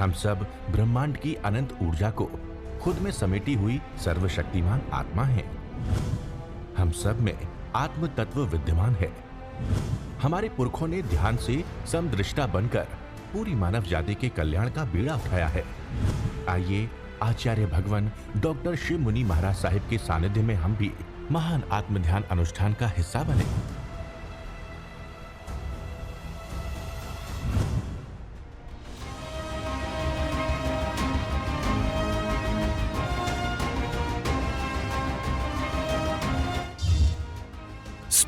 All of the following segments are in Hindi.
हम सब ब्रह्मांड की अनंत ऊर्जा को खुद में समेटी हुई सर्वशक्तिमान आत्मा हैं। हम सब में आत्म तत्व विद्यमान है। हमारे पुरखों ने ध्यान से समदृष्टा बनकर पूरी मानव जाति के कल्याण का बीड़ा उठाया है। आइए आचार्य भगवान डॉक्टर शिव मुनि महाराज साहिब के सानिध्य में हम भी महान आत्म ध्यान अनुष्ठान का हिस्सा बने।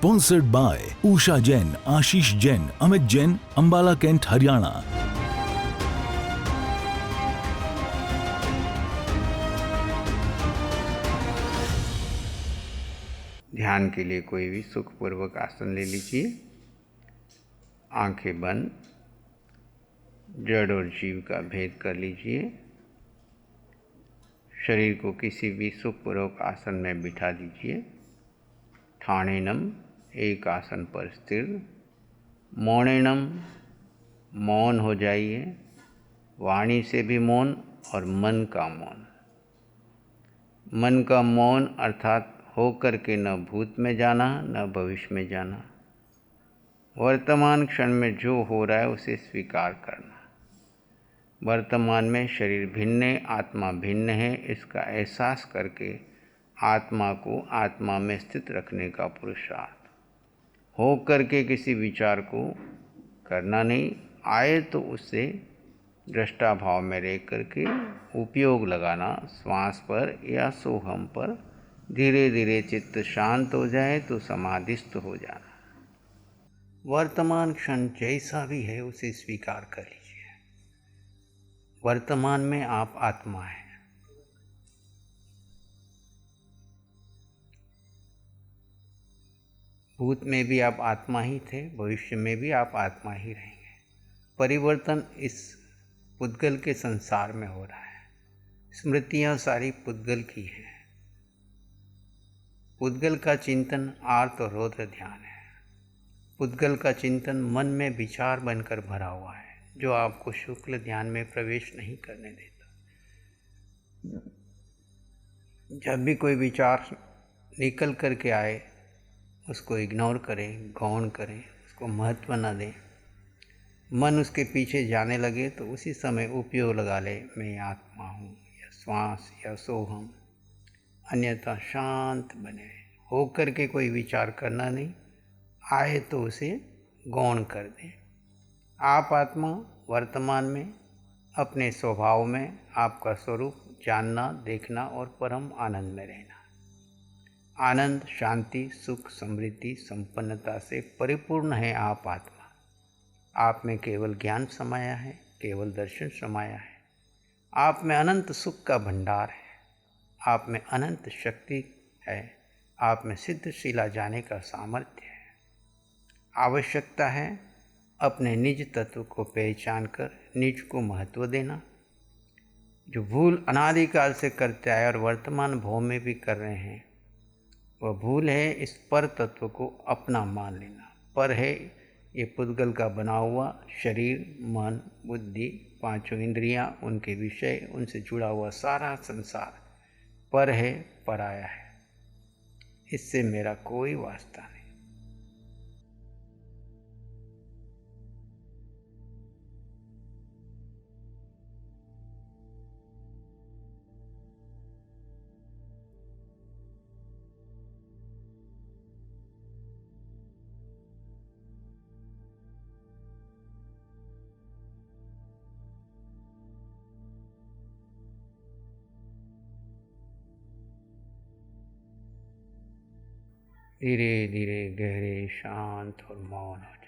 Sponsored by Usha Jain, Ashish Jain, Amit Jain, Ambala Kent, Haryana। ध्यान के लिए कोई भी सुखपूर्वक आसन ले लीजिए। आंखें बंद, जड़ और जीव का भेद कर लीजिए। शरीर को किसी भी सुखपूर्वक आसन में बिठा दीजिए। ठाणेनम, एक आसन पर स्थिर। मौनेनम, मौन हो जाइए। वाणी से भी मौन और मन का मौन। मन का मौन अर्थात हो करके न भूत में जाना न भविष्य में जाना। वर्तमान क्षण में जो हो रहा है उसे स्वीकार करना। वर्तमान में शरीर भिन्न है, आत्मा भिन्न है, इसका एहसास करके आत्मा को आत्मा में स्थित रखने का पुरुषार्थ। हो करके किसी विचार को करना नहीं, आए तो उससे दृष्टा भाव में रह करके उपयोग लगाना। श्वास पर या सोहम पर धीरे धीरे चित्त शांत हो जाए तो समाधिस्थ हो जाना। वर्तमान क्षण जैसा भी है उसे स्वीकार कर लीजिए। वर्तमान में आप आत्मा हैं। भूत में भी आप आत्मा ही थे, भविष्य में भी आप आत्मा ही रहेंगे। परिवर्तन इस पुद्गल के संसार में हो रहा है। स्मृतियाँ सारी पुद्गल की हैं। पुद्गल का चिंतन आर्त और रौद्र ध्यान है। पुद्गल का चिंतन मन में विचार बनकर भरा हुआ है, जो आपको शुक्ल ध्यान में प्रवेश नहीं करने देता। जब भी कोई विचार निकल करके आए उसको इग्नोर करें, गौण करें, उसको महत्व न दें। मन उसके पीछे जाने लगे तो उसी समय उपयोग लगा ले, मैं आत्मा हूँ या श्वास या सोहम। अन्यथा शांत बने हो करके कोई विचार करना नहीं, आए तो उसे गौण कर दें। आप आत्मा वर्तमान में अपने स्वभाव में आपका स्वरूप जानना, देखना और परम आनंद में रहना। आनंद, शांति, सुख, समृद्धि, संपन्नता से परिपूर्ण है आप आत्मा। आप में केवल ज्ञान समाया है, केवल दर्शन समाया है। आप में अनंत सुख का भंडार है। आप में अनंत शक्ति है। आप में सिद्धशिला जाने का सामर्थ्य है। आवश्यकता है अपने निज तत्व को पहचान कर निज को महत्व देना। जो भूल अनादिकाल से करते आए और वर्तमान भाव में भी कर रहे हैं, वह भूल है इस पर तत्व को अपना मान लेना। पर है ये पुद्गल का बना हुआ शरीर, मन, बुद्धि, पांचों इंद्रियां, उनके विषय, उनसे जुड़ा हुआ सारा संसार पर है, पराया है। इससे मेरा कोई वास्ता नहीं। धीरे धीरे गहरे, शांत और मौन हो जाए।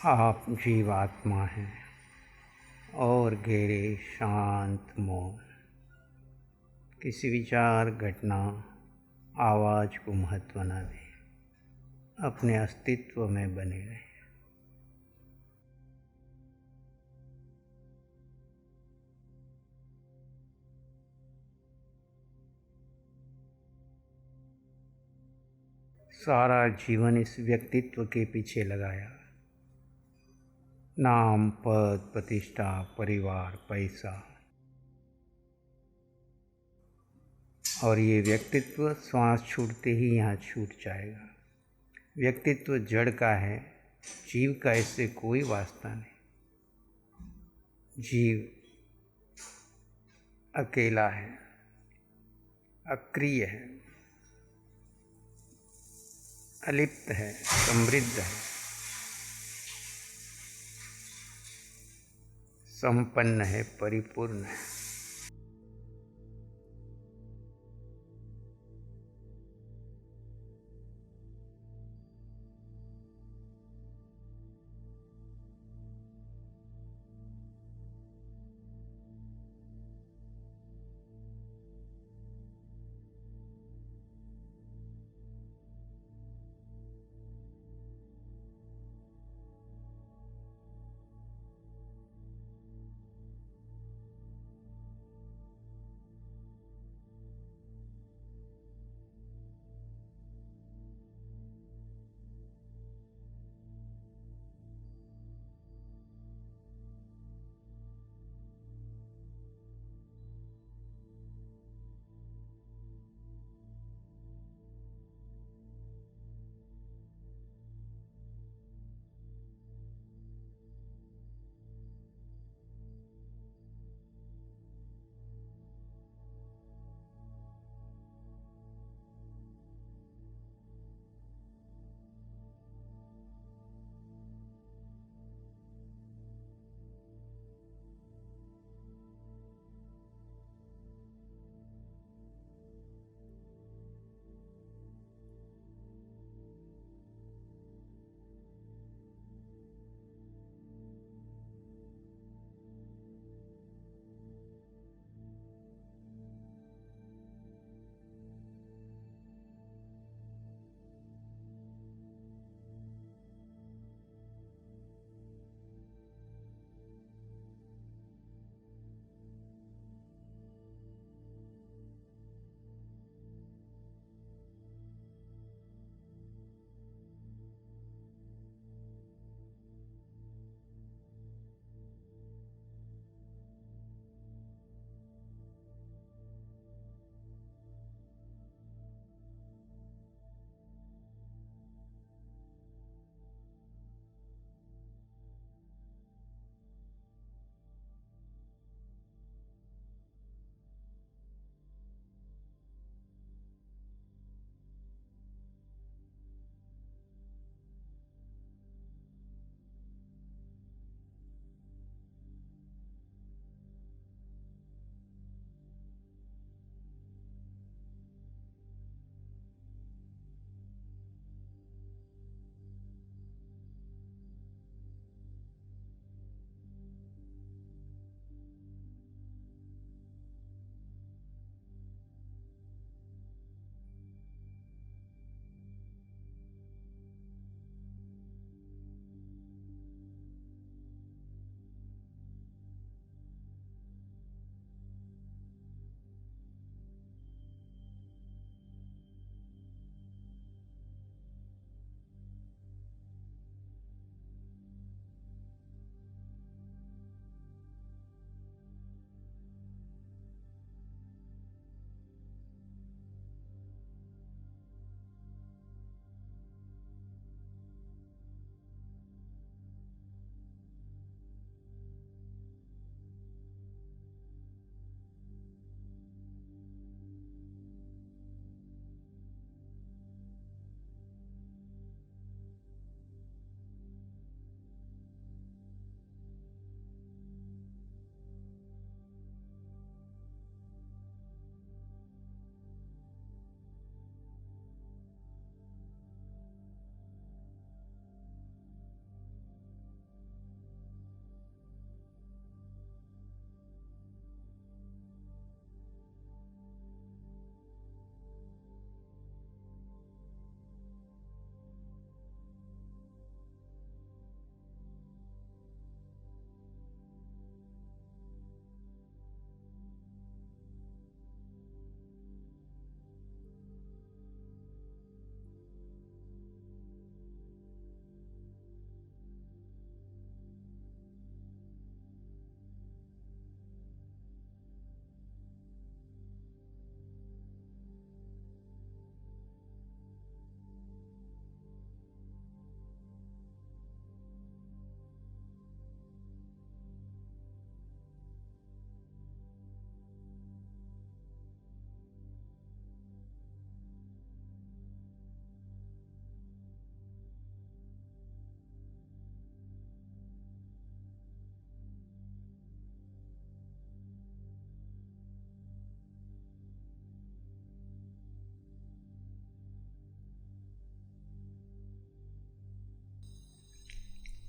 आप जीवात्मा हैं और गहरे शांत मौन। किसी विचार, घटना, आवाज़ को महत्व न दें, अपने अस्तित्व में बने रहें। सारा जीवन इस व्यक्तित्व के पीछे लगाया। नाम, पद, प्रतिष्ठा, परिवार, पैसा, और ये व्यक्तित्व श्वास छूटते ही यहाँ छूट जाएगा। व्यक्तित्व जड़ का है, जीव का इससे कोई वास्ता नहीं। जीव अकेला है, अक्रिय है, अलिप्त है, समृद्ध है, संपन्न है, परिपूर्ण है।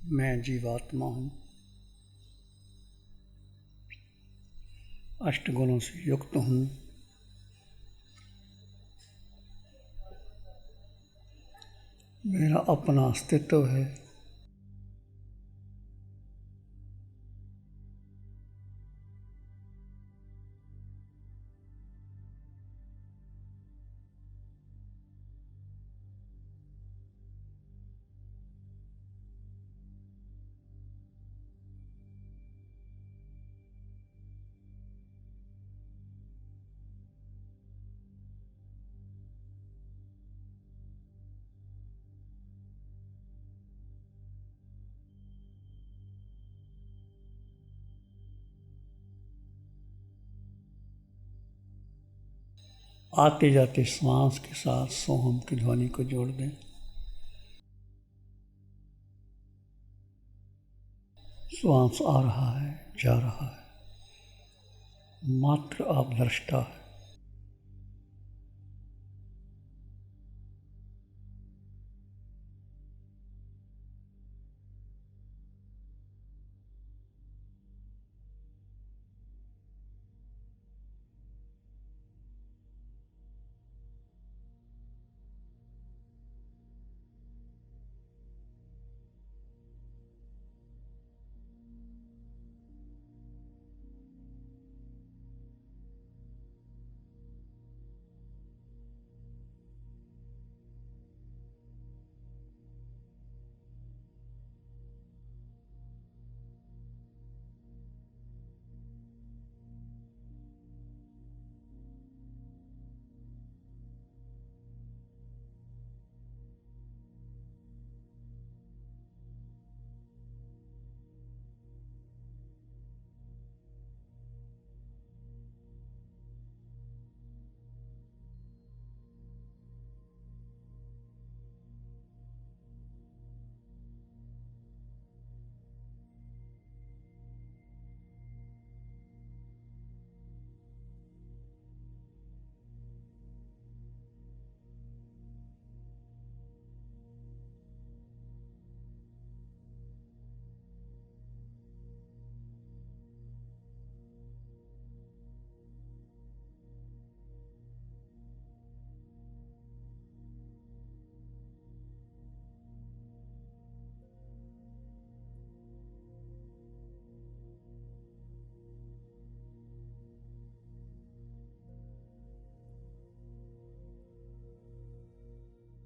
मैं जीवात्मा हूँ, अष्टगुणों से युक्त हूँ, मेरा अपना अस्तित्व है। आते जाते श्वास के साथ सोहम की ध्वनि को जोड़ दें। श्वास आ रहा है, जा रहा है, मात्र आप दृष्टा है।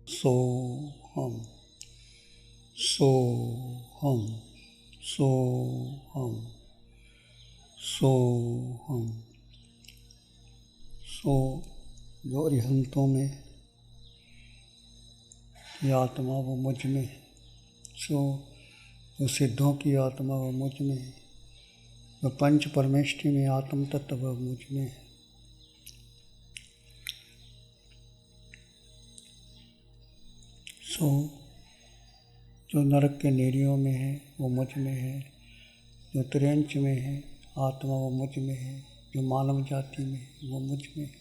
सोहम, सोहम, सोहम, सोहम। सो जो अरिहंतों में की आत्मा वो मुझ में है। सो जो सिद्धों की आत्मा वो मुझ में है। जो पंच परमेष्टि में आत्म तत्व वो मुझ में है। सो जो नरक के नेरियों में है वो मुझ में है। जो त्रियंच में है आत्मा वो मुझ में है। जो मानव जाति में है वो मुझ में है।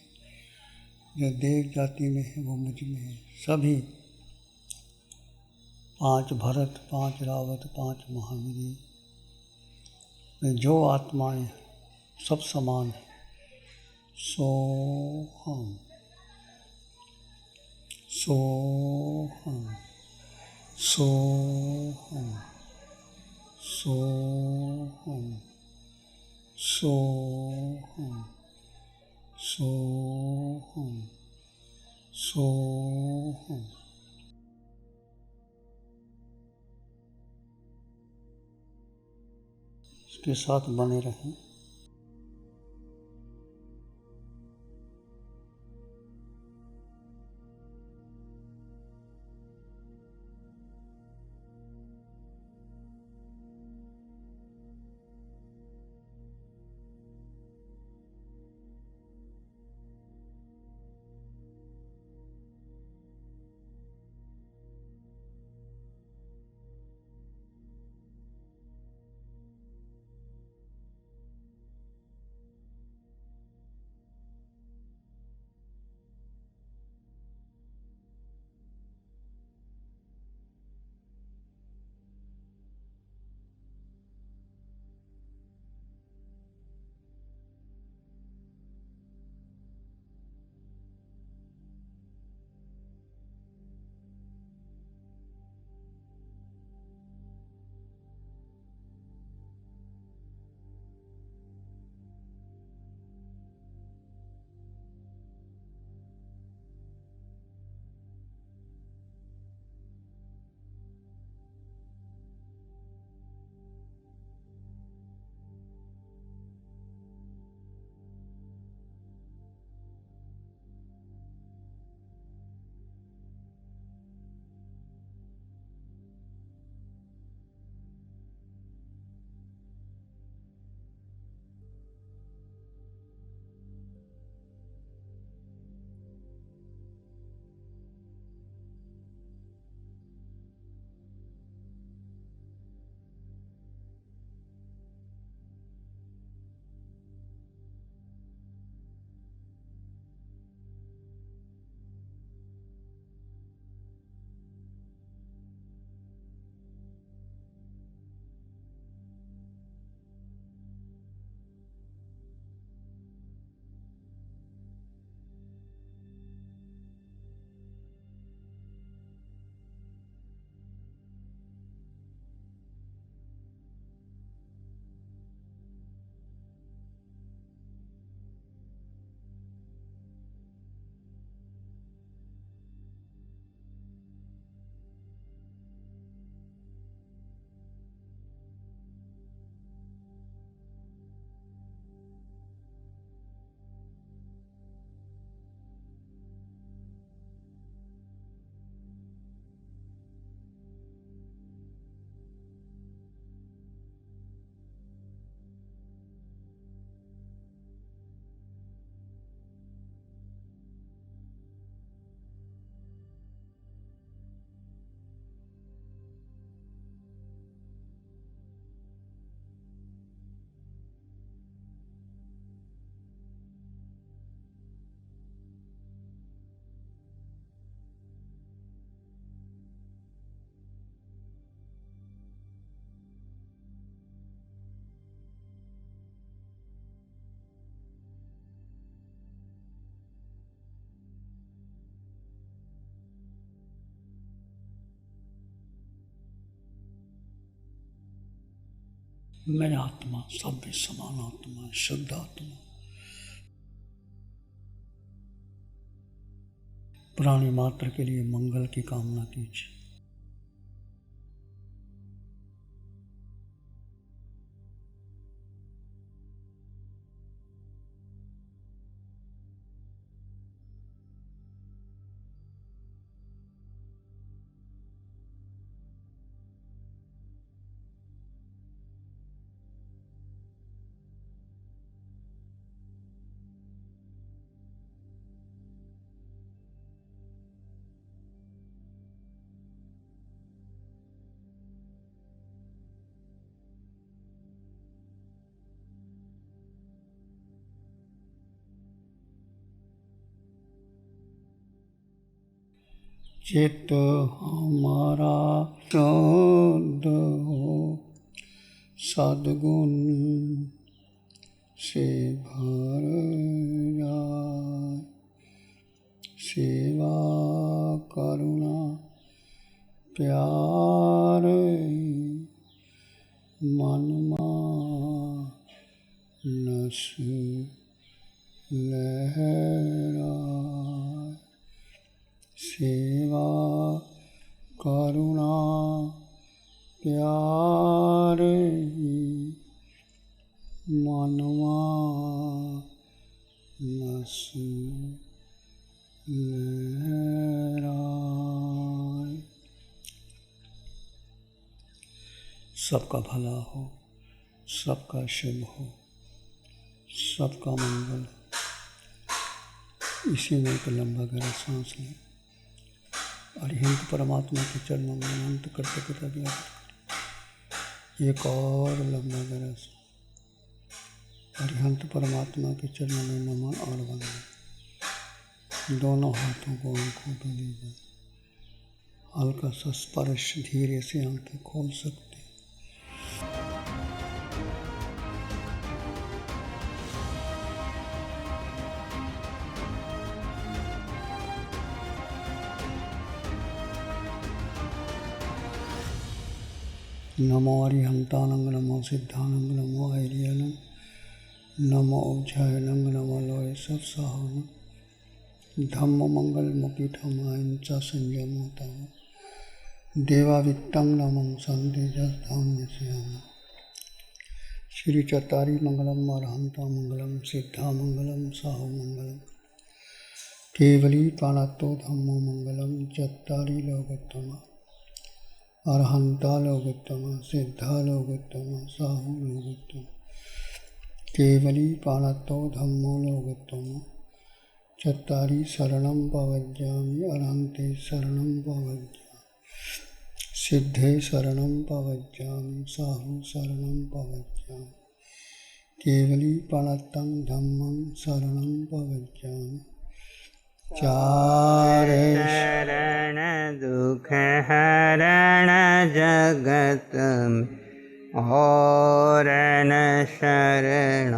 जो देव जाति में है वो मुझ में है। सभी 5 भरत, 5 रावत, 5 महावीर में जो आत्माएं सब समान है। सोहम, सोहम, सोहम, सोहम, सोहम, सोहम, सोहम। इसके साथ बने रहें। मैं आत्मा, सब भी समान आत्मा, शुद्ध आत्मा। प्राणी मात्र के लिए मंगल की कामना कीजिए। चित्त हमारा शुद्ध हो, सद्गुण से भर जाए, सेवा करुणा प्यार मन मानस लहराए, सेवा करुणा प्यार मनवा नस लहराए। सबका भला हो, सबका शुभ हो, सबका मंगल। इसी में एक लंबा गहरा सांस लें। अरिहंत परमात्मा के चरणों में अनंत कृतज्ञता ज्ञापित करें। एक और लंबा गहरा सांस। अरिहंत परमात्मा के चरणों में नमन और वंदन। दोनों हाथों को आंखों पे लीजिए। हल्का सा स्पर्श, धीरे से आंखें खोल सकते हैं। नमो अरिहंतानंग, नमो सिद्धानंग, नमो ऐरियनंग, नमो उज्जयनंग, नमो लोय सब साहनंग, धम्म मंगल मुकीठम अहिंसा संयमोतम, देवावित्तं नमं संदेजधाम्य श्याम। श्री चत्तारी मंगलम, अरहंता मंगलम, सिद्धा मंगलम, साहु मंगलम, केवली प्राणत्तो धम्मो मंगलम, चत्तारी लोकोत्तमा, अरहंता लोकोत्तमा, सिद्धा लोकोत्तमा, साहु लोकोत्तमा, केवली प्राणत्तो धम्मो लोकोत्तमा, चत्तारी शरणं पवज्जामि, अरहन्ते शरणं पवज्जामि, सिद्धे शरणं पवज्जामि, साहु शरणं पवज्जामि, केवली प्रणतं धम्मं शरणं पवज्जामि। चारे शरण दुख हरण जगत में और न शरण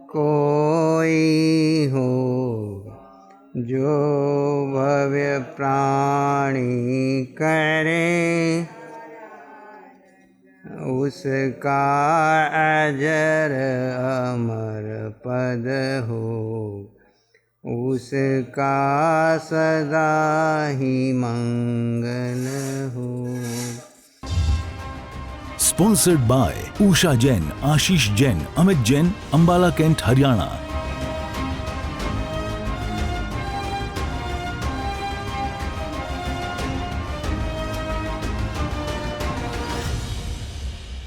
कोई हो, जो भव्य प्राणी करे उसका अजर अमर पद हो, उसका सदा ही मंगल हो। Sponsored by Usha Jain, Ashish Jain, Amit Jain, Ambala cantt, Haryana.